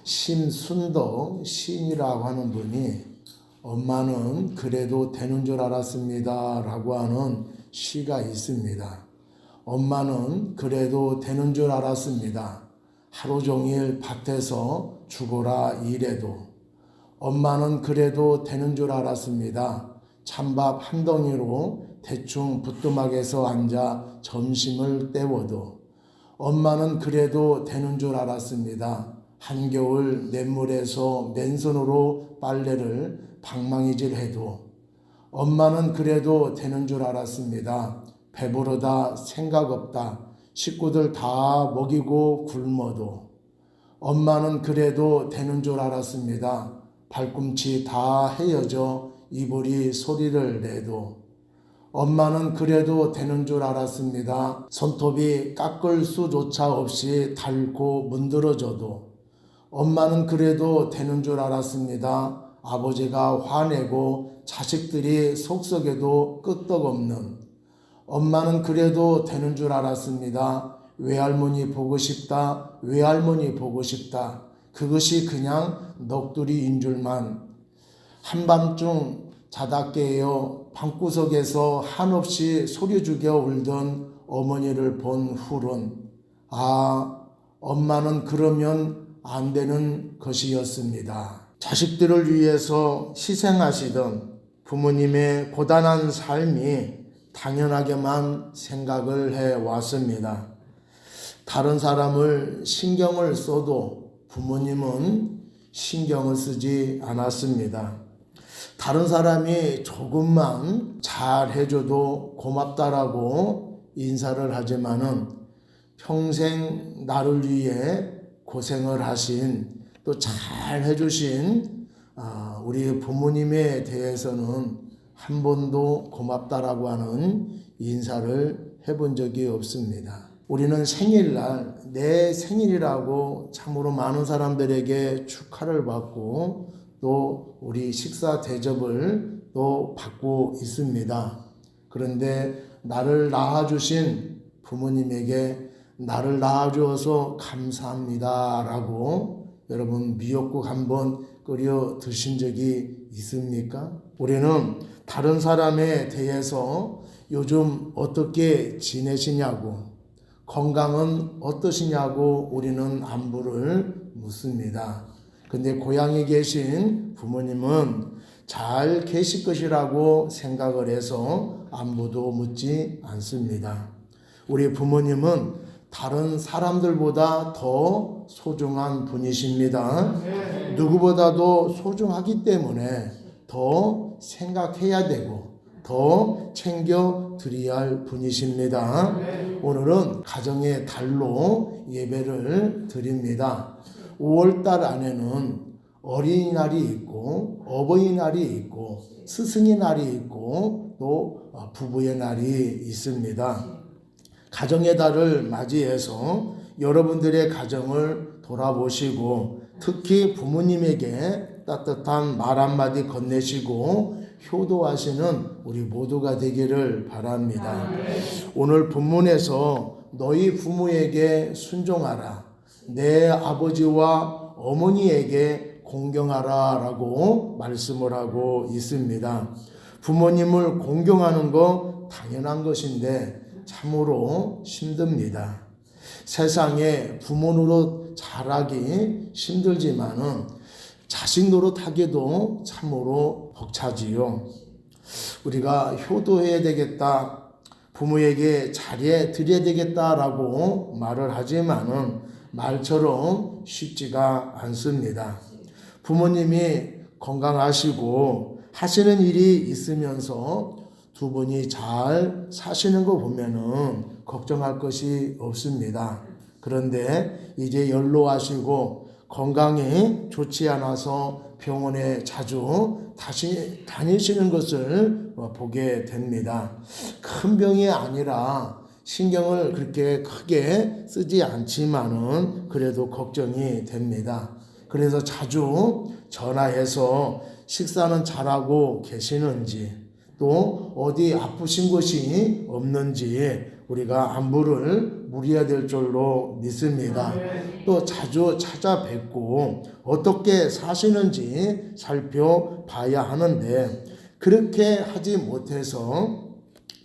심순덕 시인이라고 하는 분이 엄마는 그래도 되는 줄 알았습니다 라고 하는 시가 있습니다. 엄마는 그래도 되는 줄 알았습니다. 하루 종일 밭에서 죽어라 일해도. 엄마는 그래도 되는 줄 알았습니다. 찬밥 한 덩이로 대충 부뚜막에서 앉아 점심을 때워도. 엄마는 그래도 되는 줄 알았습니다. 한겨울 냇물에서 맨손으로 빨래를 방망이질해도. 엄마는 그래도 되는 줄 알았습니다. 배부르다 생각 없다 식구들 다 먹이고 굶어도. 엄마는 그래도 되는 줄 알았습니다. 발꿈치 다 헤어져 이불이 소리를 내도. 엄마는 그래도 되는 줄 알았습니다. 손톱이 깎을 수조차 없이 닳고 문드러져도. 엄마는 그래도 되는 줄 알았습니다. 아버지가 화내고 자식들이 속썩여도 끄떡없는. 엄마는 그래도 되는 줄 알았습니다. 외할머니 보고 싶다, 외할머니 보고 싶다. 그것이 그냥 넋두리인 줄만. 한밤중 자다 깨어 방구석에서 한없이 소리 죽여 울던 어머니를 본 후론 엄마는 그러면 안 되는 것이었습니다. 자식들을 위해서 희생하시던 부모님의 고단한 삶이 당연하게만 생각을 해왔습니다. 다른 사람을 신경을 써도 부모님은 신경을 쓰지 않았습니다. 다른 사람이 조금만 잘해줘도 고맙다라고 인사를 하지만은 평생 나를 위해 고생을 하신 또 잘해주신 우리 부모님에 대해서는 한 번도 고맙다라고 하는 인사를 해본 적이 없습니다. 우리는 생일날 내 생일이라고 참으로 많은 사람들에게 축하를 받고 또 우리 식사 대접을 또 받고 있습니다. 그런데 나를 낳아주신 부모님에게 나를 낳아주어서 감사합니다 라고 여러분 미역국 한번 끓여 드신 적이 있습니까? 우리는 다른 사람에 대해서 요즘 어떻게 지내시냐고, 건강은 어떠시냐고 우리는 안부를 묻습니다. 근데 고향에 계신 부모님은 잘 계실 것이라고 생각을 해서 안부도 묻지 않습니다. 우리 부모님은 다른 사람들보다 더 소중한 분이십니다. 누구보다도 소중하기 때문에 더 생각해야 되고 더 챙겨 드려야 할 분이십니다. 오늘은 가정의 달로 예배를 드립니다. 5월달 안에는 어린이날이 있고 어버이날이 있고 스승의 날이 있고 또 부부의 날이 있습니다. 가정의 달을 맞이해서 여러분들의 가정을 돌아보시고 특히 부모님에게 따뜻한 말 한마디 건네시고 효도하시는 우리 모두가 되기를 바랍니다. 오늘 본문에서 너희 부모에게 순종하라, 내 아버지와 어머니에게 공경하라 라고 말씀을 하고 있습니다. 부모님을 공경하는 거 당연한 것인데 참으로 힘듭니다. 세상에 부모 노릇 잘하기 힘들지만은 자식 노릇하기도 참으로 벅차지요. 우리가 효도해야 되겠다, 부모에게 잘해 드려야 되겠다라고 말을 하지만은 말처럼 쉽지가 않습니다. 부모님이 건강하시고 하시는 일이 있으면서 두 분이 잘 사시는 거 보면은 걱정할 것이 없습니다. 그런데 이제 연로하시고 건강이 좋지 않아서 병원에 자주 다시 다니시는 것을 보게 됩니다. 큰 병이 아니라 신경을 그렇게 크게 쓰지 않지만은 그래도 걱정이 됩니다. 그래서 자주 전화해서 식사는 잘하고 계시는지 또 어디 아프신 곳이 없는지 우리가 안부를 물어야 될 줄로 믿습니다. 또 자주 찾아뵙고 어떻게 사시는지 살펴봐야 하는데 그렇게 하지 못해서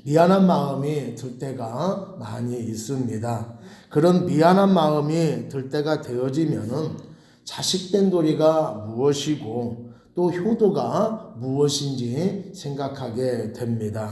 미안한 마음이 들 때가 많이 있습니다. 그런 미안한 마음이 들 때가 되어지면은 자식된 도리가 무엇이고 또 효도가 무엇인지 생각하게 됩니다.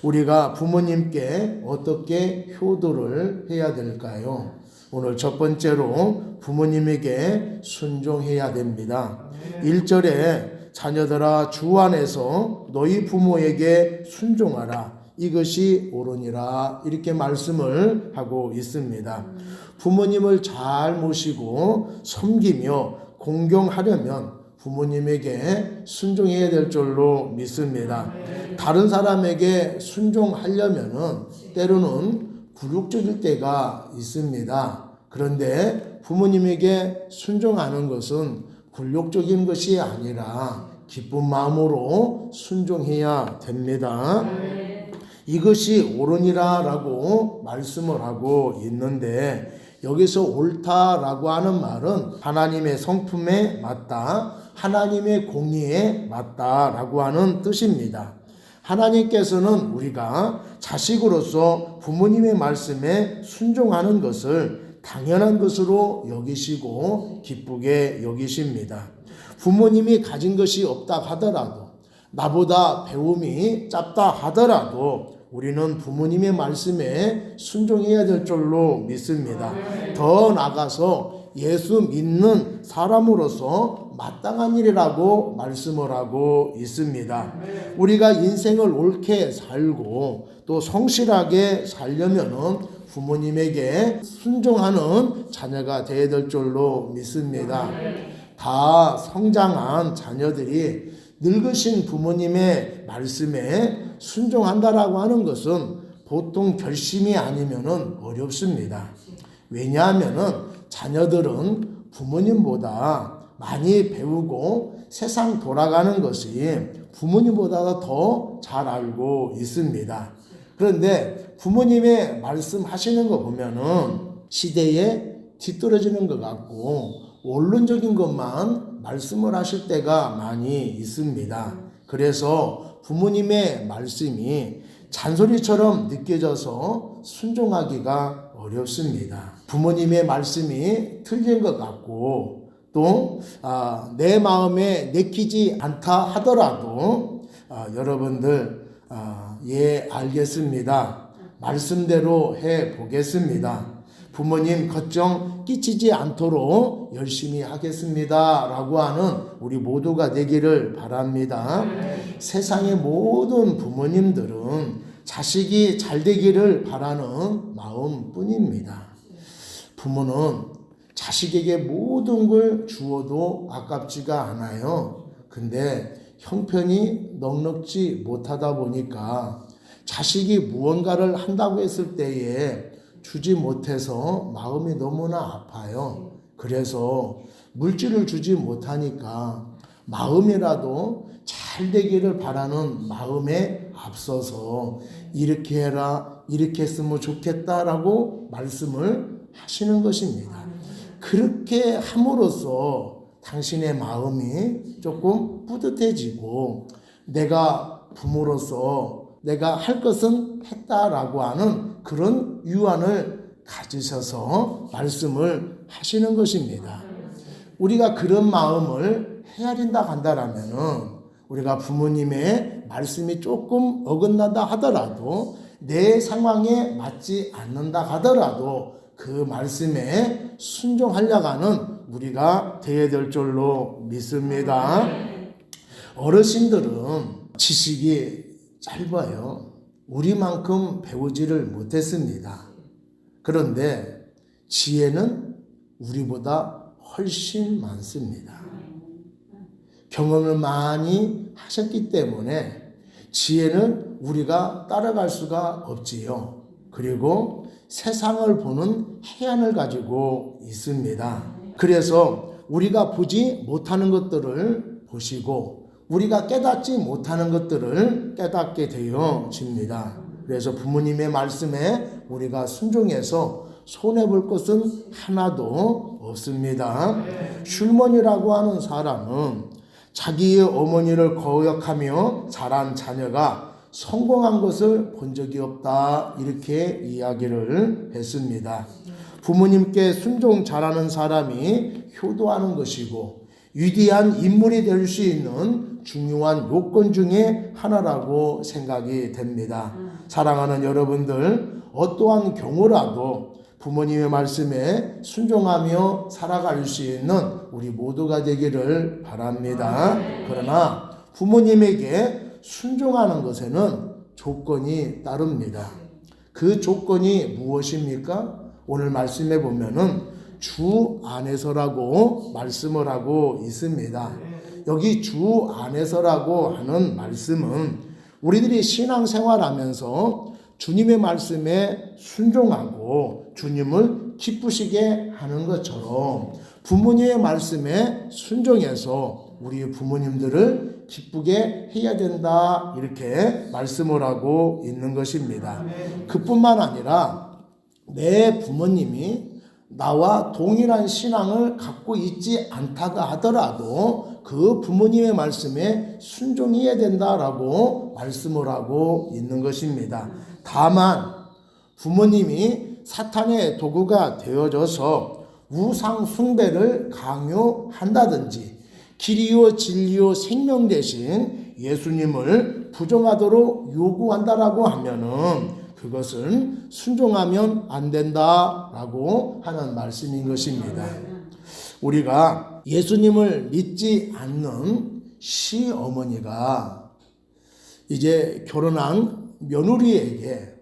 우리가 부모님께 어떻게 효도를 해야 될까요? 오늘 첫 번째로 부모님에게 순종해야 됩니다. 1절에 자녀들아 주 안에서 너희 부모에게 순종하라. 이것이 옳으니라. 이렇게 말씀을 하고 있습니다. 부모님을 잘 모시고 섬기며 공경하려면 부모님에게 순종해야 될 줄로 믿습니다. 다른 사람에게 순종하려면은 때로는 굴욕적일 때가 있습니다. 그런데 부모님에게 순종하는 것은 굴욕적인 것이 아니라 기쁜 마음으로 순종해야 됩니다. 이것이 옳으니라라고 말씀을 하고 있는데 여기서 옳다라고 하는 말은 하나님의 성품에 맞다, 하나님의 공의에 맞다라고 하는 뜻입니다. 하나님께서는 우리가 자식으로서 부모님의 말씀에 순종하는 것을 당연한 것으로 여기시고 기쁘게 여기십니다. 부모님이 가진 것이 없다 하더라도 나보다 배움이 짧다 하더라도 우리는 부모님의 말씀에 순종해야 될 줄로 믿습니다. 더 나아가서 예수 믿는 사람으로서 마땅한 일이라고 말씀을 하고 있습니다. 우리가 인생을 옳게 살고 또 성실하게 살려면은 부모님에게 순종하는 자녀가 되어야 될 줄로 믿습니다. 다 성장한 자녀들이 늙으신 부모님의 말씀에 순종한다라고 하는 것은 보통 결심이 아니면은 어렵습니다. 왜냐하면은 자녀들은 부모님보다 많이 배우고 세상 돌아가는 것이 부모님보다 더 잘 알고 있습니다. 그런데 부모님의 말씀하시는 거 보면은 시대에 뒤떨어지는 것 같고 원론적인 것만 말씀을 하실 때가 많이 있습니다. 그래서 부모님의 말씀이 잔소리처럼 느껴져서 순종하기가 어렵습니다. 부모님의 말씀이 틀린 것 같고 또 내 마음에 내키지 않다 하더라도 여러분들 예 알겠습니다. 말씀대로 해 보겠습니다. 부모님 걱정 끼치지 않도록 열심히 하겠습니다 라고 하는 우리 모두가 되기를 바랍니다. 세상의 모든 부모님들은 자식이 잘 되기를 바라는 마음뿐입니다. 부모는 자식에게 모든 걸 주어도 아깝지가 않아요. 근데 형편이 넉넉지 못하다 보니까 자식이 무언가를 한다고 했을 때에 주지 못해서 마음이 너무나 아파요. 그래서 물질을 주지 못하니까 마음이라도 잘 되기를 바라는 마음에 앞서서 이렇게 해라, 이렇게 했으면 좋겠다라고 말씀을 하시는 것입니다. 그렇게 함으로써 당신의 마음이 조금 뿌듯해지고 내가 부모로서 내가 할 것은 했다라고 하는 그런 유한을 가지셔서 말씀을 하시는 것입니다. 우리가 그런 마음을 헤아린다 한다라면은 우리가 부모님의 말씀이 조금 어긋난다 하더라도 내 상황에 맞지 않는다 하더라도 그 말씀에 순종하려고 하는 우리가 되어야 될 줄로 믿습니다. 어르신들은 지식이 짧아요. 우리만큼 배우지를 못했습니다. 그런데 지혜는 우리보다 훨씬 많습니다. 경험을 많이 하셨기 때문에 지혜는 우리가 따라갈 수가 없지요. 그리고 세상을 보는 해안을 가지고 있습니다. 그래서 우리가 보지 못하는 것들을 보시고 우리가 깨닫지 못하는 것들을 깨닫게 되어집니다. 그래서 부모님의 말씀에 우리가 순종해서 손해볼 것은 하나도 없습니다. 슐먼이라고 하는 사람은 자기의 어머니를 거역하며 자란 자녀가 성공한 것을 본 적이 없다, 이렇게 이야기를 했습니다. 부모님께 순종 잘하는 사람이 효도하는 것이고 위대한 인물이 될 수 있는 중요한 요건 중에 하나라고 생각이 됩니다. 사랑하는 여러분들, 어떠한 경우라도 부모님의 말씀에 순종하며 살아갈 수 있는 우리 모두가 되기를 바랍니다. 그러나 부모님에게 순종하는 것에는 조건이 따릅니다. 그 조건이 무엇입니까? 오늘 말씀에 보면은 주 안에서라고 말씀을 하고 있습니다. 여기 주 안에서라고 하는 말씀은 우리들이 신앙생활하면서 주님의 말씀에 순종하고 주님을 기쁘시게 하는 것처럼 부모님의 말씀에 순종해서 우리 부모님들을 기쁘게 해야 된다, 이렇게 말씀을 하고 있는 것입니다. 그뿐만 아니라 내 부모님이 나와 동일한 신앙을 갖고 있지 않다가 하더라도 그 부모님의 말씀에 순종해야 된다라고 말씀을 하고 있는 것입니다. 다만 부모님이 사탄의 도구가 되어져서 우상 숭배를 강요한다든지 길이요 진리요 생명 대신 예수님을 부정하도록 요구한다라고 하면은 그것은 순종하면 안 된다라고 하는 말씀인 것입니다. 우리가 예수님을 믿지 않는 시어머니가 이제 결혼한 며느리에게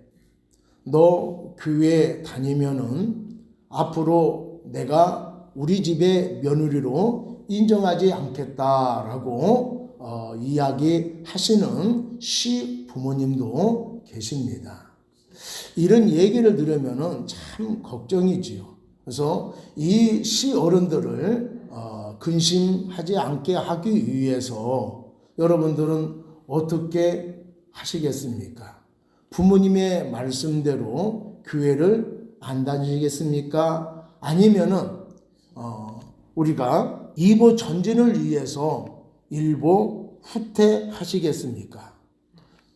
너 교회 다니면은 앞으로 내가 우리 집의 며느리로 인정하지 않겠다라고 이야기하시는 시부모님도 계십니다. 이런 얘기를 들으면은 참 걱정이지요. 그래서 이 시어른들을 근심하지 않게 하기 위해서 여러분들은 어떻게 하시겠습니까? 부모님의 말씀대로 교회를 안 다니시겠습니까? 아니면은 우리가 이보 전진을 위해서 일보 후퇴하시겠습니까?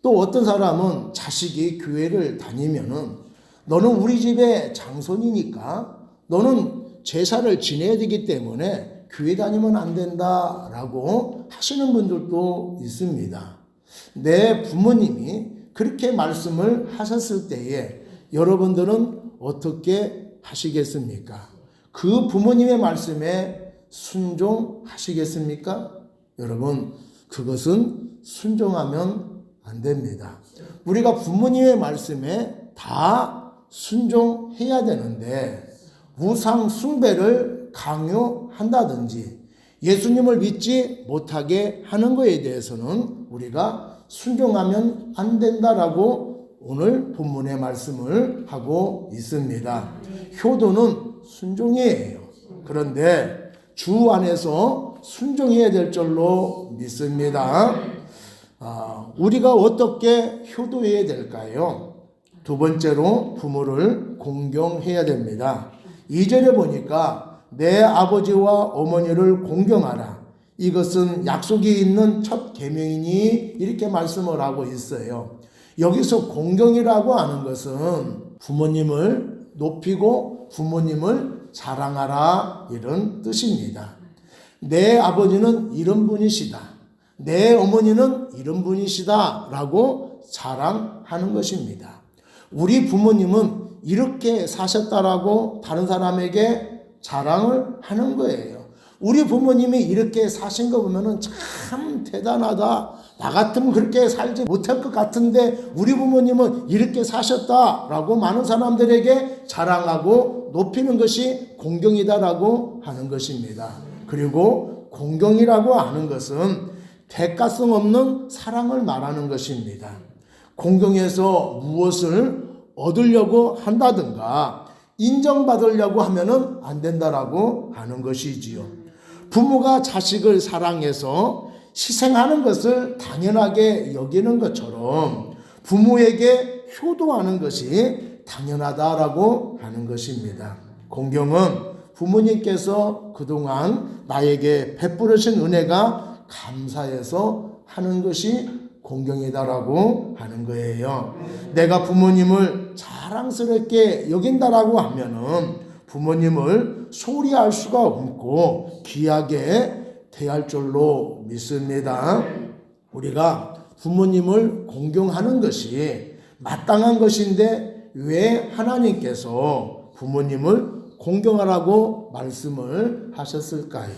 또 어떤 사람은 자식이 교회를 다니면은 너는 우리 집의 장손이니까 너는 제사를 지내야 되기 때문에 교회 다니면 안 된다라고 하시는 분들도 있습니다. 내 부모님이 그렇게 말씀을 하셨을 때에 여러분들은 어떻게 하시겠습니까? 그 부모님의 말씀에 순종하시겠습니까? 여러분, 그것은 순종하면 안 됩니다. 우리가 부모님의 말씀에 다 순종해야 되는데 우상 숭배를 강요한다든지 예수님을 믿지 못하게 하는 것에 대해서는 우리가 순종하면 안 된다라고 오늘 본문의 말씀을 하고 있습니다. 효도는 순종이에요. 그런데 주 안에서 순종해야 될 줄로 믿습니다. 우리가 어떻게 효도해야 될까요? 두 번째로 부모를 공경해야 됩니다. 2절에 보니까 내 아버지와 어머니를 공경하라. 이것은 약속이 있는 첫 계명이니 이렇게 말씀을 하고 있어요. 여기서 공경이라고 하는 것은 부모님을 높이고 부모님을 자랑하라, 이런 뜻입니다. 내 아버지는 이런 분이시다, 내 어머니는 이런 분이시다 라고 자랑하는 것입니다. 우리 부모님은 이렇게 사셨다라고 다른 사람에게 자랑을 하는 거예요. 우리 부모님이 이렇게 사신 거 보면은 참 대단하다, 나 같으면 그렇게 살지 못할 것 같은데 우리 부모님은 이렇게 사셨다라고 많은 사람들에게 자랑하고 높이는 것이 공경이다라고 하는 것입니다. 그리고 공경이라고 하는 것은 대가성 없는 사랑을 말하는 것입니다. 공경에서 무엇을 얻으려고 한다든가 인정받으려고 하면은 안 된다라고 하는 것이지요. 부모가 자식을 사랑해서 희생하는 것을 당연하게 여기는 것처럼 부모에게 효도하는 것이 당연하다라고 하는 것입니다. 공경은 부모님께서 그동안 나에게 베풀으신 은혜가 감사해서 하는 것이 공경이다라고 하는 거예요. 내가 부모님을 자랑스럽게 여긴다라고 하면은 부모님을 소홀히 할 수가 없고 귀하게 대할 줄로 믿습니다. 우리가 부모님을 공경하는 것이 마땅한 것인데 왜 하나님께서 부모님을 공경하라고 말씀을 하셨을까요?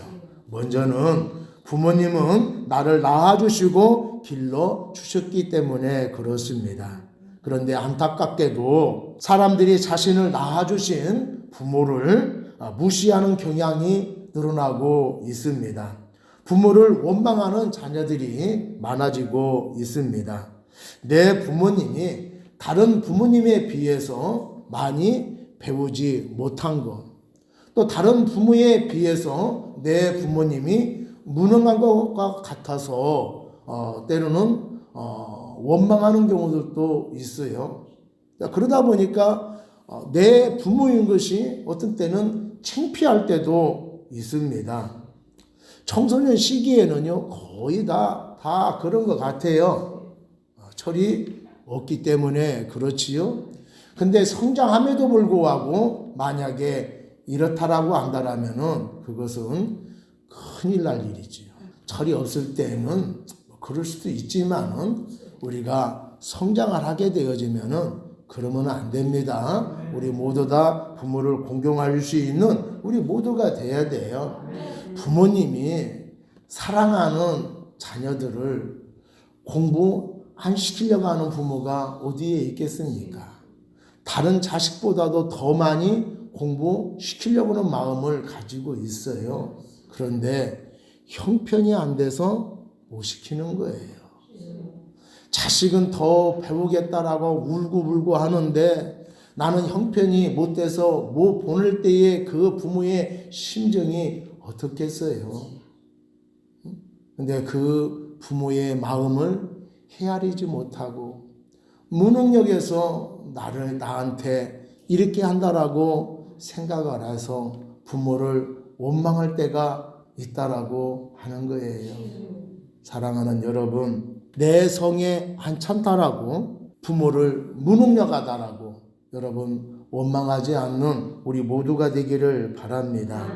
먼저는 부모님은 나를 낳아주시고 길러주셨기 때문에 그렇습니다. 그런데 안타깝게도 사람들이 자신을 낳아주신 부모를 무시하는 경향이 늘어나고 있습니다. 부모를 원망하는 자녀들이 많아지고 있습니다. 내 부모님이 다른 부모님에 비해서 많이 배우지 못한 것, 또 다른 부모에 비해서 내 부모님이 무능한 것과 같아서 때로는 원망하는 경우들도 있어요. 그러다 보니까 내 부모인 것이 어떤 때는 창피할 때도 있습니다. 청소년 시기에는요 거의 다 그런 것 같아요. 철이 없기 때문에 그렇지요. 근데 성장함에도 불구하고 만약에 이렇다라고 한다라면은 그것은 큰일 날 일이지요. 철이 없을 때는 그럴 수도 있지만은 우리가 성장을 하게 되어지면은 그러면 안 됩니다. 우리 모두 다 부모를 공경할 수 있는 우리 모두가 돼야 돼요. 부모님이 사랑하는 자녀들을 공부 안 시키려고 하는 부모가 어디에 있겠습니까? 다른 자식보다도 더 많이 공부시키려고 하는 마음을 가지고 있어요. 그런데 형편이 안 돼서 못 시키는 거예요. 자식은 더 배우겠다라고 울고불고 하는데 나는 형편이 못 돼서 못 보낼 때의 그 부모의 심정이 어떻겠어요? 근데 그 부모의 마음을 헤아리지 못하고 무능력에서 나한테 이렇게 한다라고 생각을 해서 부모를 원망할 때가 있다라고 하는 거예요. 사랑하는 여러분, 내 성에 한참다라고 부모를 무능력하다라고 여러분 원망하지 않는 우리 모두가 되기를 바랍니다.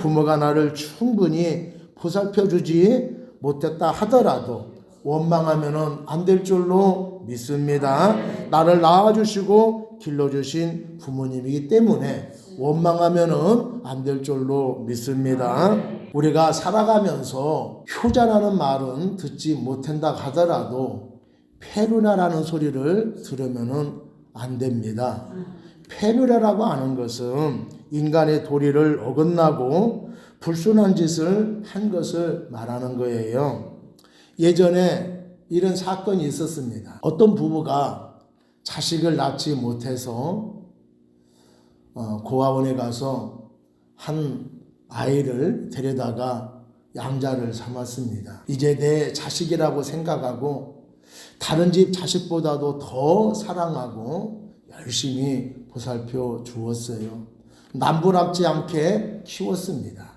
부모가 나를 충분히 보살펴주지 못했다 하더라도 원망하면은 안 될 줄로 믿습니다. 나를 낳아주시고 길러주신 부모님이기 때문에 원망하면은 안 될 줄로 믿습니다. 우리가 살아가면서 효자라는 말은 듣지 못한다 하더라도 페누라라는 소리를 들으면은 안 됩니다. 페누라라고 하는 것은 인간의 도리를 어긋나고 불순한 짓을 한 것을 말하는 거예요. 예전에 이런 사건이 있었습니다. 어떤 부부가 자식을 낳지 못해서 고아원에 가서 한 아이를 데려다가 양자를 삼았습니다. 이제 내 자식이라고 생각하고 다른 집 자식보다도 더 사랑하고 열심히 보살펴 주었어요. 남부럽지 않게 키웠습니다.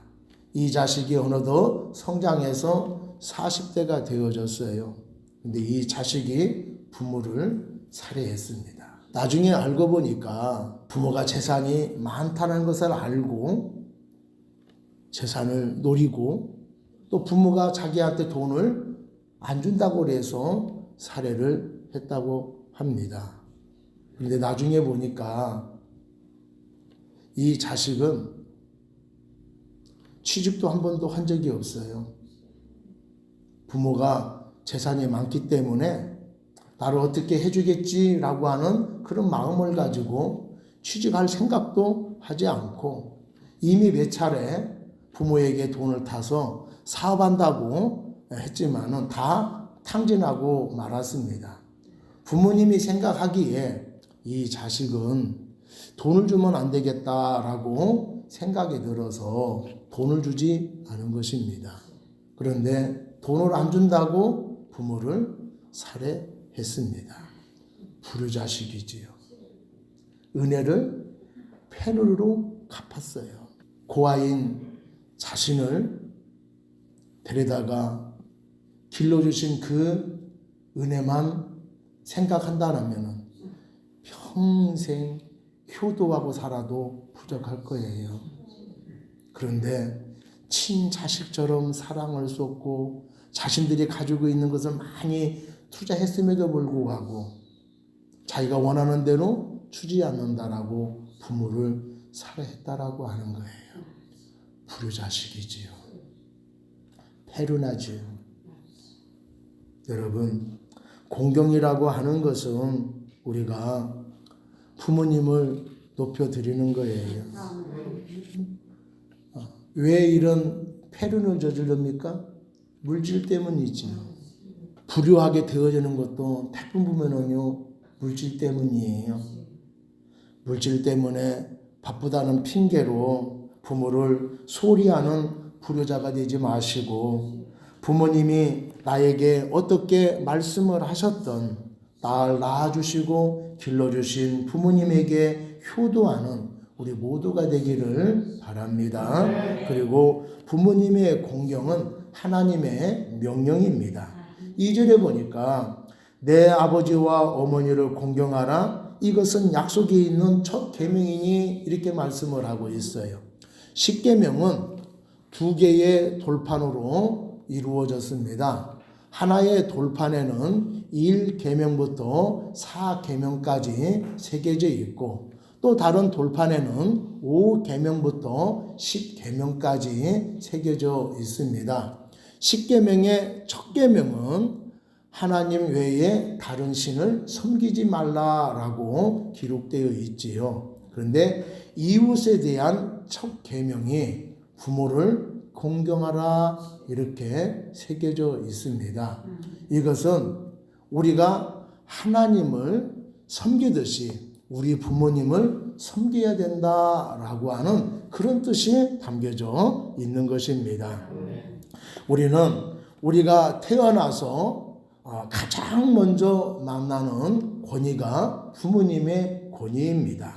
이 자식이 어느덧 성장해서 40대가 되어졌어요. 근데 이 자식이 부모를 살해했습니다. 나중에 알고 보니까 부모가 재산이 많다는 것을 알고 재산을 노리고 또 부모가 자기한테 돈을 안 준다고 해서 살해를 했다고 합니다. 그런데 나중에 보니까 이 자식은 취직도 한 번도 한 적이 없어요. 부모가 재산이 많기 때문에 나를 어떻게 해주겠지라고 하는 그런 마음을 가지고 취직할 생각도 하지 않고 이미 몇 차례 부모에게 돈을 타서 사업한다고 했지만은 다 탕진하고 말았습니다. 부모님이 생각하기에 이 자식은 돈을 주면 안 되겠다라고 생각이 들어서 돈을 주지 않은 것입니다. 그런데 돈을 안 준다고 부모를 살해했습니다. 불효자식이지요. 은혜를 페누르로 갚았어요. 고아인 자신을 데려다가 길러주신 그 은혜만 생각한다면 평생 효도하고 살아도 부족할 거예요. 그런데 친자식처럼 사랑을 쏟고 자신들이 가지고 있는 것을 많이 투자했음에도 불구하고 자기가 원하는 대로 주지 않는다라고 부모를 살해했다라고 하는 거예요. 불효자식이지요. 페루나지요. 여러분, 공경이라고 하는 것은 우리가 부모님을 높여드리는 거예요. 왜 이런 폐륜을 저지릅니까? 물질 때문이지요. 불효하게 되어지는 것도 대부분 보면은요, 물질 때문이에요. 물질 때문에 바쁘다는 핑계로 부모를 소홀히 하는 불효자가 되지 마시고, 부모님이 나에게 어떻게 말씀을 하셨던 나를 낳아주시고 길러주신 부모님에게 효도하는 우리 모두가 되기를 바랍니다. 그리고 부모님의 공경은 하나님의 명령입니다. 2절에 보니까 내 아버지와 어머니를 공경하라, 이것은 약속이 있는 첫 계명이니, 이렇게 말씀을 하고 있어요. 10계명은 2개의 돌판으로 이루어졌습니다. 하나의 돌판에는 1계명부터 4계명까지 새겨져 있고, 또 다른 돌판에는 5계명부터 10계명까지 새겨져 있습니다. 10계명의 첫 계명은 하나님 외에 다른 신을 섬기지 말라라고 기록되어 있지요. 그런데 이웃에 대한 첫 계명이 부모를 공경하라, 이렇게 새겨져 있습니다. 이것은 우리가 하나님을 섬기듯이 우리 부모님을 섬겨야 된다라고 하는 그런 뜻이 담겨져 있는 것입니다. 우리가 태어나서 가장 먼저 만나는 권위가 부모님의 권위입니다.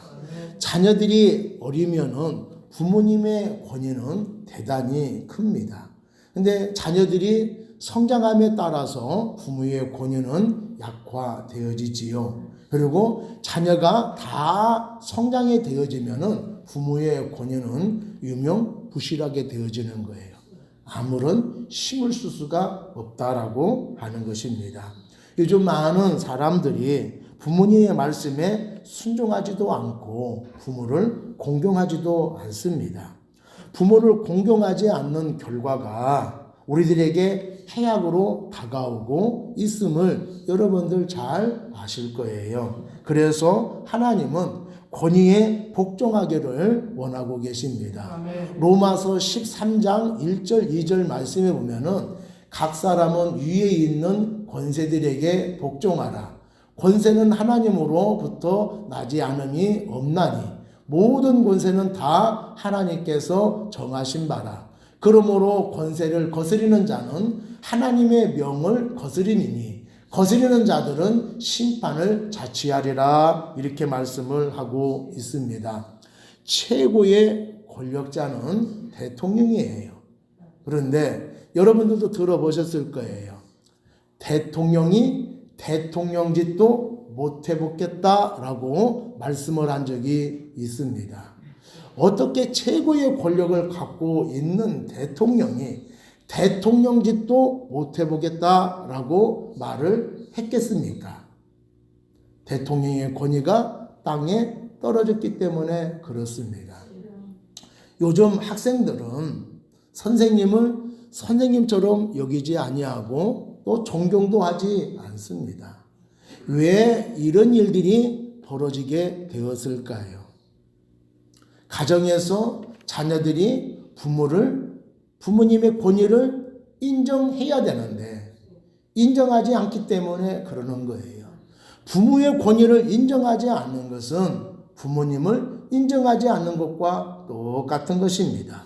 자녀들이 어리면은 부모님의 권위는 대단히 큽니다. 근데 자녀들이 성장함에 따라서 부모의 권위는 약화되어지지요. 그리고 자녀가 다 성장이 되어지면은 부모의 권위는 유명부실하게 되어지는 거예요. 아무런 힘을 쓸 수가 없다라고 하는 것입니다. 요즘 많은 사람들이 부모님의 말씀에 순종하지도 않고 부모를 공경하지도 않습니다. 부모를 공경하지 않는 결과가 우리들에게 해악으로 다가오고 있음을 여러분들 잘 아실 거예요. 그래서 하나님은 권위에 복종하기를 원하고 계십니다. 로마서 13장 1절 2절 말씀에 보면은 각 사람은 위에 있는 권세들에게 복종하라. 권세는 하나님으로부터 나지 않음이 없나니 모든 권세는 다 하나님께서 정하신 바라. 그러므로 권세를 거스리는 자는 하나님의 명을 거스리니 거스리는 자들은 심판을 자취하리라, 이렇게 말씀을 하고 있습니다. 최고의 권력자는 대통령이에요. 그런데 여러분들도 들어보셨을 거예요. 대통령이 대통령 짓도 못 해보겠다라고 말씀을 한 적이 있습니다. 어떻게 최고의 권력을 갖고 있는 대통령이 대통령 짓도 못 해보겠다라고 말을 했겠습니까? 대통령의 권위가 땅에 떨어졌기 때문에 그렇습니다. 요즘 학생들은 선생님을 선생님처럼 여기지 아니하고 또 존경도 하지 않습니다. 왜 이런 일들이 벌어지게 되었을까요? 가정에서 자녀들이 부모님의 권위를 인정해야 되는데 인정하지 않기 때문에 그러는 거예요. 부모의 권위를 인정하지 않는 것은 부모님을 인정하지 않는 것과 똑같은 것입니다.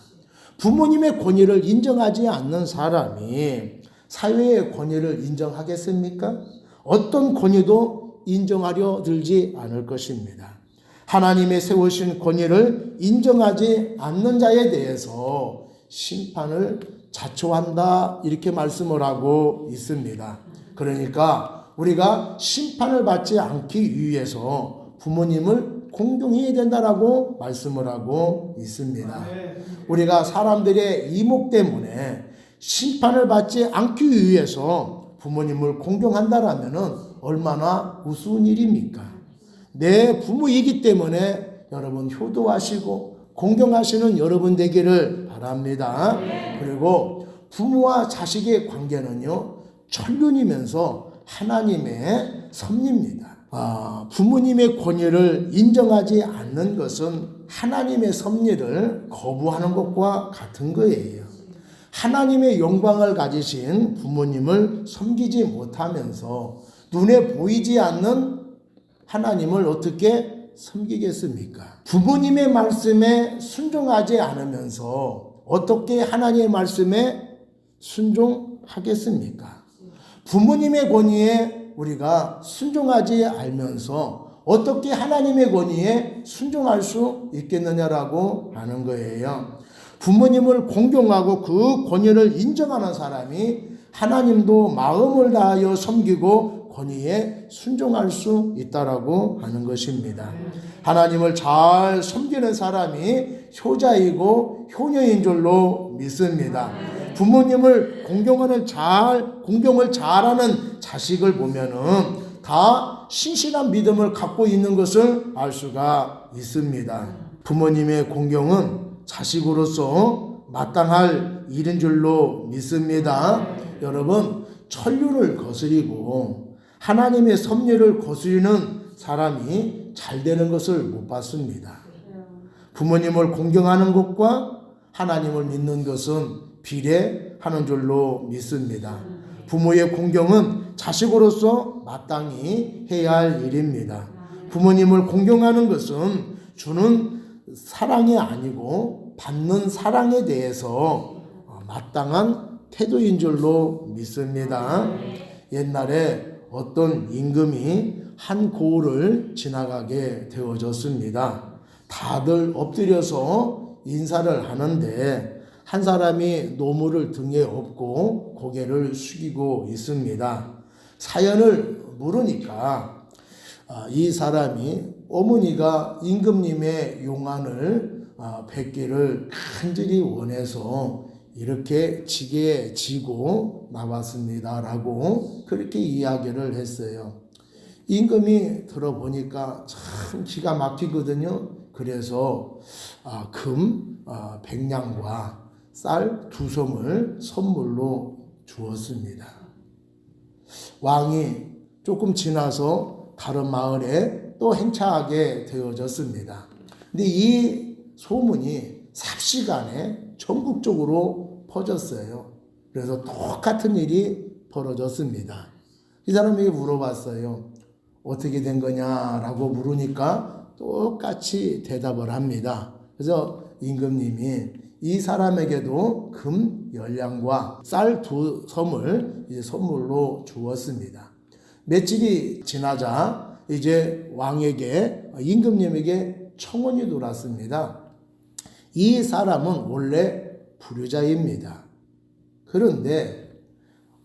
부모님의 권위를 인정하지 않는 사람이 사회의 권위를 인정하겠습니까? 어떤 권위도 인정하려 들지 않을 것입니다. 하나님의 세우신 권위를 인정하지 않는 자에 대해서 심판을 자초한다 이렇게 말씀을 하고 있습니다. 그러니까 우리가 심판을 받지 않기 위해서 부모님을 공경해야 된다라고 말씀을 하고 있습니다. 우리가 사람들의 이목 때문에 심판을 받지 않기 위해서 부모님을 공경한다라면 얼마나 우스운 일입니까? 내 부모이기 때문에 여러분 효도하시고 공경하시는 여러분 되기를 바랍니다. 그리고 부모와 자식의 관계는요, 천륜이면서 하나님의 섭리입니다. 부모님의 권위를 인정하지 않는 것은 하나님의 섭리를 거부하는 것과 같은 거예요. 하나님의 영광을 가지신 부모님을 섬기지 못하면서 눈에 보이지 않는 하나님을 어떻게 섬기겠습니까? 부모님의 말씀에 순종하지 않으면서 어떻게 하나님의 말씀에 순종하겠습니까? 부모님의 권위에 우리가 순종하지 않으면서 어떻게 하나님의 권위에 순종할 수 있겠느냐라고 하는 거예요. 부모님을 공경하고 그 권위를 인정하는 사람이 하나님도 마음을 다하여 섬기고 권위에 순종할 수 있다라고 하는 것입니다. 하나님을 잘 섬기는 사람이 효자이고 효녀인 줄로 믿습니다. 부모님을 공경을 잘하는 자식을 보면은 다 신실한 믿음을 갖고 있는 것을 알 수가 있습니다. 부모님의 공경은 자식으로서 마땅할 일인 줄로 믿습니다. 여러분, 천륜을 거스리고 하나님의 섭리를 거스리는 사람이 잘 되는 것을 못 봤습니다. 부모님을 공경하는 것과 하나님을 믿는 것은 비례하는 줄로 믿습니다. 부모의 공경은 자식으로서 마땅히 해야 할 일입니다. 부모님을 공경하는 것은 주는 사랑이 아니고 받는 사랑에 대해서 마땅한 태도인 줄로 믿습니다. 옛날에 어떤 임금이 한 고을을 지나가게 되어졌습니다. 다들 엎드려서 인사를 하는데 한 사람이 노물을 등에 업고 고개를 숙이고 있습니다. 사연을 물으니까 이 사람이 어머니가 임금님의 용안을 뵙기를 간절히 원해서 이렇게 지게에 지고 나왔습니다 라고 그렇게 이야기를 했어요. 임금이 들어보니까 참 기가 막히거든요. 그래서 금 100냥과 쌀 2섬을 선물로 주었습니다. 왕이 조금 지나서 다른 마을에 또 행차하게 되어졌습니다. 근데 이 소문이 삽시간에 전국적으로 퍼졌어요. 그래서 똑같은 일이 벌어졌습니다. 이 사람에게 물어봤어요. 어떻게 된 거냐라고 물으니까 똑같이 대답을 합니다. 그래서 임금님이 이 사람에게도 금 10냥과 쌀 2섬을 이제 선물로 주었습니다. 며칠이 지나자 이제 왕에게 임금님에게 청원이 돌았습니다. 이 사람은 원래 불효자입니다. 그런데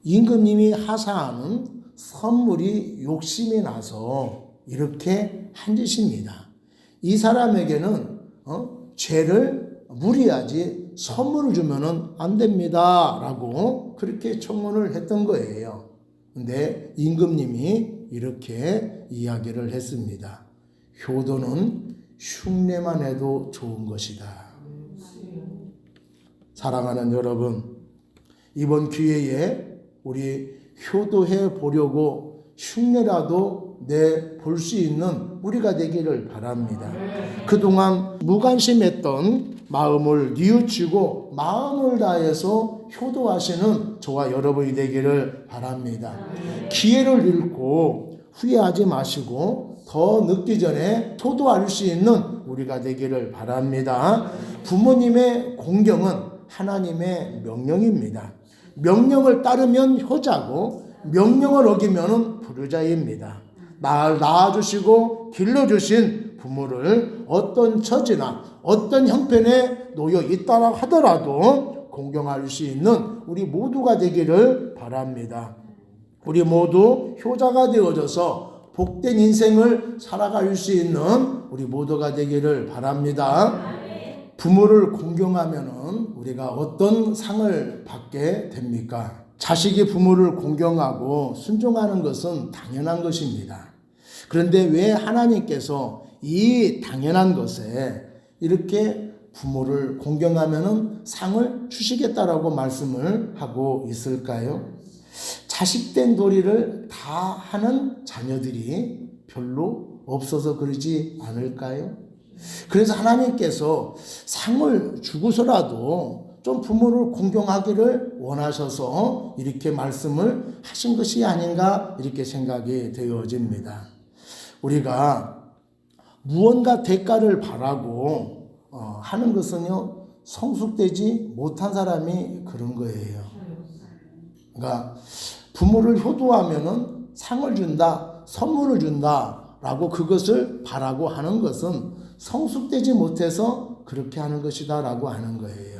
임금님이 하사하는 선물이 욕심이 나서 이렇게 한 짓입니다. 이 사람에게는 죄를 무리하지 선물을 주면은 안 됩니다 라고 그렇게 청원을 했던 거예요. 근데 임금님이 이렇게 이야기를 했습니다. 효도는 흉내만 해도 좋은 것이다. 사랑하는 여러분, 이번 기회에 우리 효도해 보려고 흉내라도 내볼 수 있는 우리가 되기를 바랍니다. 그동안 무관심했던 마음을 뉘우치고 마음을 다해서 효도하시는 저와 여러분이 되기를 바랍니다. 기회를 잃고 후회하지 마시고 더 늦기 전에 효도할 수 있는 우리가 되기를 바랍니다. 부모님의 공경은 하나님의 명령입니다. 명령을 따르면 효자고 명령을 어기면 불효자입니다. 낳아주시고 길러주신 부모를 어떤 처지나 어떤 형편에 놓여 있다라 하더라도 공경할 수 있는 우리 모두가 되기를 바랍니다. 우리 모두 효자가 되어져서 복된 인생을 살아갈 수 있는 우리 모두가 되기를 바랍니다. 부모를 공경하면은 우리가 어떤 상을 받게 됩니까? 자식이 부모를 공경하고 순종하는 것은 당연한 것입니다. 그런데 왜 하나님께서 이 당연한 것에 이렇게 부모를 공경하면은 상을 주시겠다라고 말씀을 하고 있을까요? 자식된 도리를 다 하는 자녀들이 별로 없어서 그러지 않을까요? 그래서 하나님께서 상을 주고서라도 좀 부모를 공경하기를 원하셔서 이렇게 말씀을 하신 것이 아닌가 이렇게 생각이 되어집니다. 우리가 무언가 대가를 바라고 하는 것은요, 성숙되지 못한 사람이 그런 거예요. 그러니까 부모를 효도하면은 상을 준다, 선물을 준다라고 그것을 바라고 하는 것은 성숙되지 못해서 그렇게 하는 것이다라고 하는 거예요.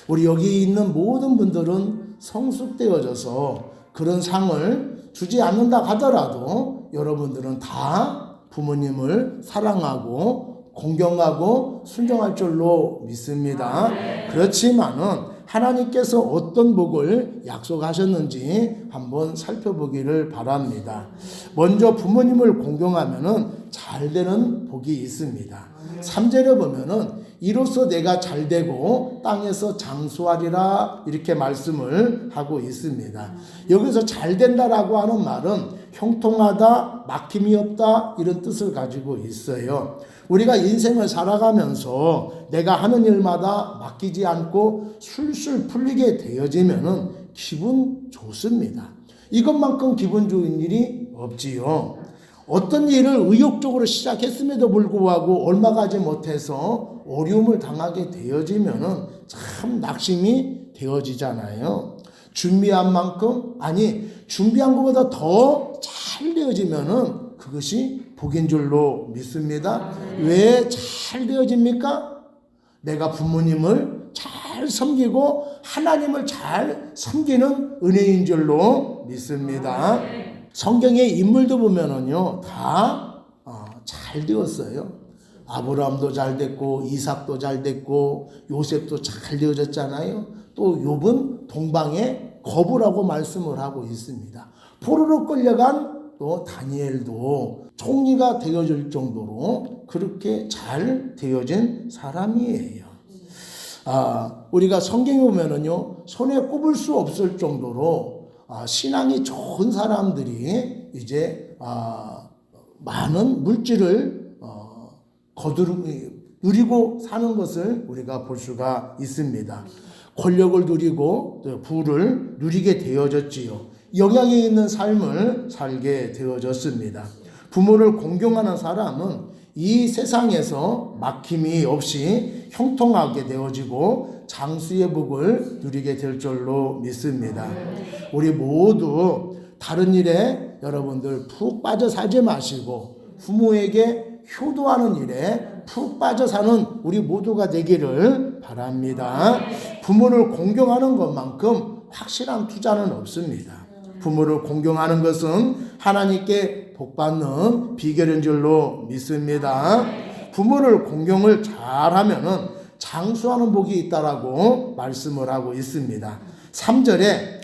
우리 여기 있는 모든 분들은 성숙되어져서 그런 상을 주지 않는다 하더라도 여러분들은 다 부모님을 사랑하고 공경하고 순종할 줄로 믿습니다. 그렇지만은 하나님께서 어떤 복을 약속하셨는지 한번 살펴보기를 바랍니다. 먼저 부모님을 공경하면은 잘 되는 복이 있습니다. 3절에 보면은 이로써 내가 잘 되고 땅에서 장수하리라 이렇게 말씀을 하고 있습니다. 여기서 잘 된다라고 하는 말은 형통하다, 막힘이 없다 이런 뜻을 가지고 있어요. 우리가 인생을 살아가면서 내가 하는 일마다 맡기지 않고 술술 풀리게 되어지면은 기분 좋습니다. 이것만큼 기분 좋은 일이 없지요. 어떤 일을 의욕적으로 시작했음에도 불구하고 얼마 가지 못해서 어려움을 당하게 되어지면은 참 낙심이 되어지잖아요. 준비한 만큼, 아니, 준비한 것보다 더 잘 되어지면은 그것이 복인 줄로 믿습니다. 왜 잘 되어집니까? 내가 부모님을 잘 섬기고 하나님을 잘 섬기는 은혜인 줄로 믿습니다. 성경의 인물도 보면은요, 다 잘 되었어요. 아브라함도 잘 됐고, 이삭도 잘 됐고, 요셉도 잘 되어졌잖아요. 또 욥은 동방의 거부라고 말씀을 하고 있습니다. 포로로 끌려간 또 다니엘도 총리가 되어질 정도로 그렇게 잘 되어진 사람이에요. 우리가 성경에 보면은요, 손에 꼽을 수 없을 정도로 신앙이 좋은 사람들이 이제 많은 물질을 누리고 사는 것을 우리가 볼 수가 있습니다. 권력을 누리고 부를 누리게 되어졌지요. 영향이 있는 삶을 살게 되어졌습니다. 부모를 공경하는 사람은 이 세상에서 막힘이 없이 형통하게 되어지고 장수의 복을 누리게 될 줄로 믿습니다. 우리 모두 다른 일에 여러분들 푹 빠져 살지 마시고 부모에게 효도하는 일에 푹 빠져 사는 우리 모두가 되기를 바랍니다. 부모를 공경하는 것만큼 확실한 투자는 없습니다. 부모를 공경하는 것은 하나님께 복받는 비결인 줄로 믿습니다. 부모를 공경을 잘하면은 장수하는 복이 있다라고 말씀을 하고 있습니다. 3절에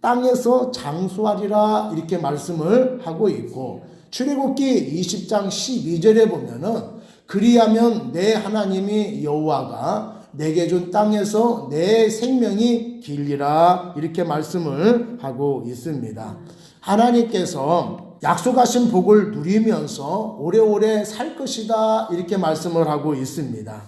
땅에서 장수하리라 이렇게 말씀을 하고 있고, 출애굽기 20장 12절에 보면은 그리하면 내 하나님이 여호와가 내게 준 땅에서 내 생명이 길리라 이렇게 말씀을 하고 있습니다. 하나님께서 약속하신 복을 누리면서 오래오래 살 것이다 이렇게 말씀을 하고 있습니다.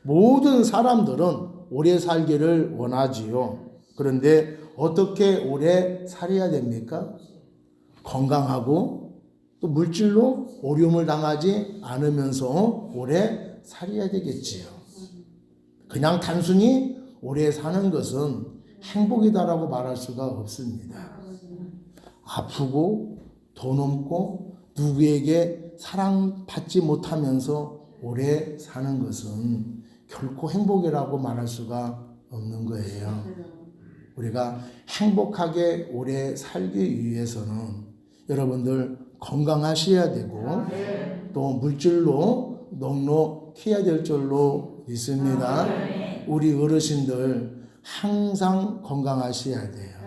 모든 사람들은 오래 살기를 원하지요. 그런데 어떻게 오래 살아야 됩니까? 건강하고 또 물질로 어려움을 당하지 않으면서 오래 살아야 되겠지요. 그냥 단순히 오래 사는 것은 행복이다라고 말할 수가 없습니다. 아프고 돈 없고 누구에게 사랑받지 못하면서 오래 사는 것은 결코 행복이라고 말할 수가 없는 거예요. 우리가 행복하게 오래 살기 위해서는 여러분들 건강하셔야 되고 또 물질로 넉넉해야 될 줄로 믿습니다. 우리 어르신들 항상 건강하셔야 돼요.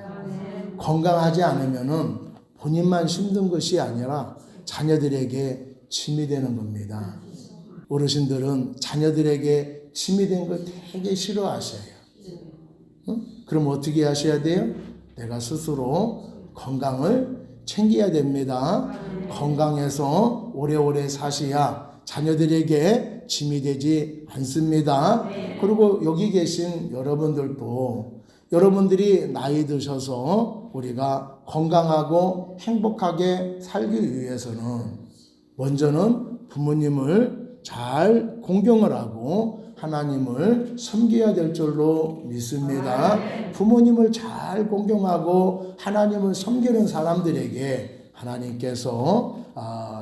건강하지 않으면은 본인만 힘든 것이 아니라 자녀들에게 짐이 되는 겁니다. 어르신들은 자녀들에게 짐이 된 걸 되게 싫어하셔요. 그럼 어떻게 하셔야 돼요? 내가 스스로 건강을 챙겨야 됩니다. 건강해서 오래오래 사셔야 자녀들에게 짐이 되지 않습니다. 그리고 여기 계신 여러분들도 여러분들이 나이 드셔서 우리가 건강하고 행복하게 살기 위해서는 먼저는 부모님을 잘 공경을 하고 하나님을 섬겨야 될 줄로 믿습니다. 부모님을 잘 공경하고 하나님을 섬기는 사람들에게 하나님께서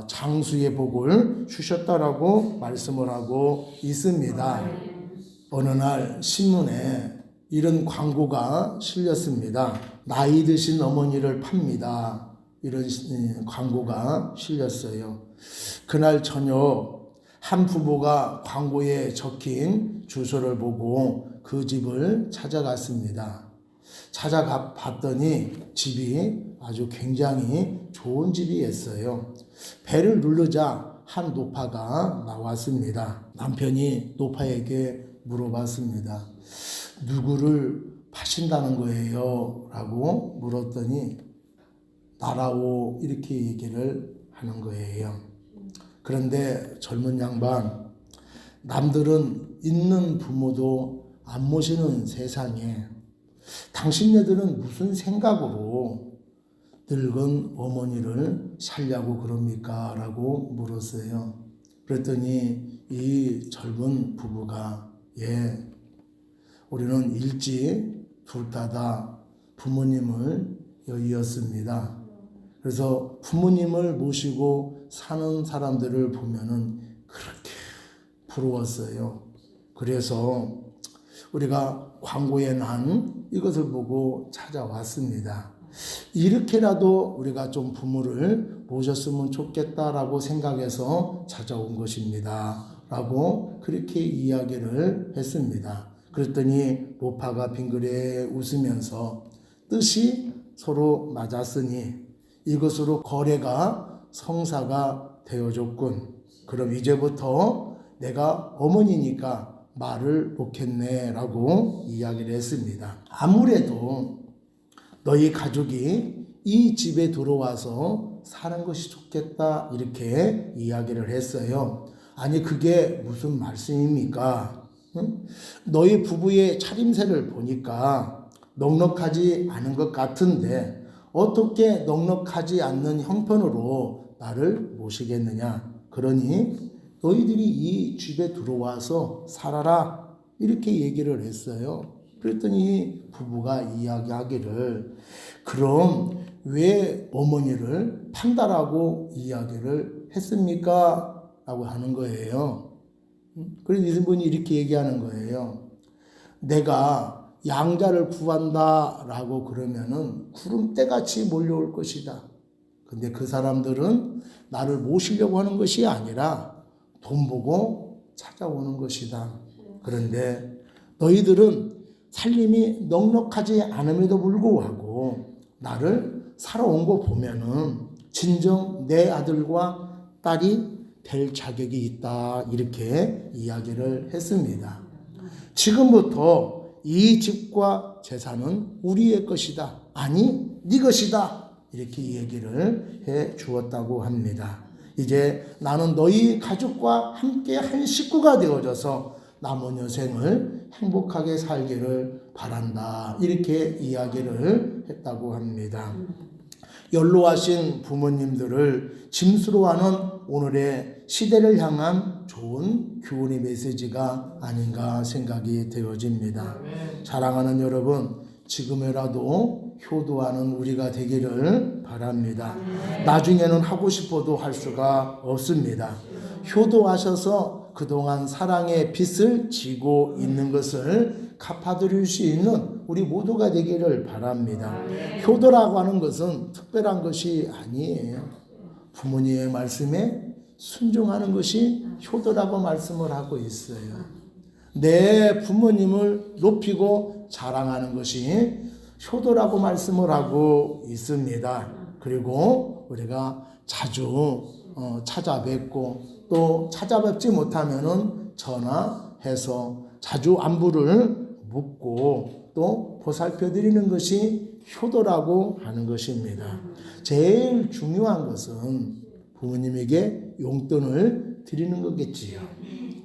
장수의 복을 주셨다라고 말씀을 하고 있습니다. 어느 날 신문에 이런 광고가 실렸습니다. 나이 드신 어머니를 팝니다. 이런 광고가 실렸어요. 그날 저녁 한 부부가 광고에 적힌 주소를 보고 그 집을 찾아갔습니다. 찾아가 봤더니 집이 아주 굉장히 좋은 집이었어요. 배를 누르자 한 노파가 나왔습니다. 남편이 노파에게 물어봤습니다. 누구를 파신다는 거예요? 라고 물었더니 나라오 이렇게 얘기를 하는 거예요. 그런데 젊은 양반, 남들은 있는 부모도 안 모시는 세상에 당신네들은 무슨 생각으로 늙은 어머니를 살려고 그럽니까? 라고 물었어요. 그랬더니 이 젊은 부부가 우리는 일찍 둘 다 부모님을 여의었습니다. 그래서 부모님을 모시고 사는 사람들을 보면은 그렇게 부러웠어요. 그래서 우리가 광고에 난 이것을 보고 찾아왔습니다. 이렇게라도 우리가 좀 부모를 모셨으면 좋겠다라고 생각해서 찾아온 것입니다. 라고 그렇게 이야기를 했습니다. 그랬더니 노파가 빙그레 웃으면서 뜻이 서로 맞았으니 이것으로 거래가 성사가 되어졌군. 그럼 이제부터 내가 어머니니까 말을 놓겠네 라고 이야기를 했습니다. 아무래도 너희 가족이 이 집에 들어와서 사는 것이 좋겠다 이렇게 이야기를 했어요. 아니 그게 무슨 말씀입니까? 너희 부부의 차림새를 보니까 넉넉하지 않은 것 같은데 어떻게 넉넉하지 않는 형편으로 나를 모시겠느냐. 그러니 너희들이 이 집에 들어와서 살아라 이렇게 얘기를 했어요. 그랬더니 부부가 이야기하기를 그럼 왜 어머니를 판다라고 이야기를 했습니까? 라고 하는 거예요. 그래서 이분이 이렇게 얘기하는 거예요. 내가 양자를 구한다라고 그러면은 구름대같이 몰려올 것이다. 근데 그 사람들은 나를 모시려고 하는 것이 아니라 돈 보고 찾아오는 것이다. 그런데 너희들은 살림이 넉넉하지 않음에도 불구하고 나를 살아온 거 보면은 진정 내 아들과 딸이 될 자격이 있다. 이렇게 이야기를 했습니다. 지금부터 이 집과 재산은 우리의 것이다. 아니, 네 것이다. 이렇게 얘기를 해 주었다고 합니다. 이제 나는 너희 가족과 함께 한 식구가 되어져서 남은 여생을 행복하게 살기를 바란다. 이렇게 이야기를 했다고 합니다. 연로하신 부모님들을 짐스러워하는 오늘의 시대를 향한 좋은 교훈의 메시지가 아닌가 생각이 되어집니다. 사랑하는 여러분, 지금이라도 효도하는 우리가 되기를 바랍니다. 나중에는 하고 싶어도 할 수가 없습니다. 효도하셔서 그동안 사랑의 빚을 지고 있는 것을 갚아드릴 수 있는 우리 모두가 되기를 바랍니다. 효도라고 하는 것은 특별한 것이 아니에요. 부모님의 말씀에 순종하는 것이 효도라고 말씀을 하고 있어요. 내 부모님을 높이고 자랑하는 것이 효도라고 말씀을 하고 있습니다. 그리고 우리가 자주 찾아뵙고 또 찾아뵙지 못하면은 전화해서 자주 안부를 묻고 또 보살펴 드리는 것이 효도라고 하는 것입니다. 제일 중요한 것은 부모님에게 용돈을 드리는 거겠지요.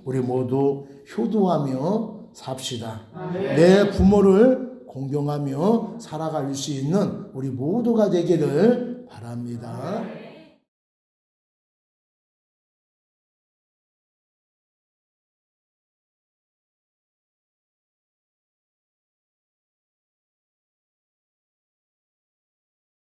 우리 모두 효도하며 삽시다. 내 부모를 공경하며 살아갈 수 있는 우리 모두가 되기를 바랍니다.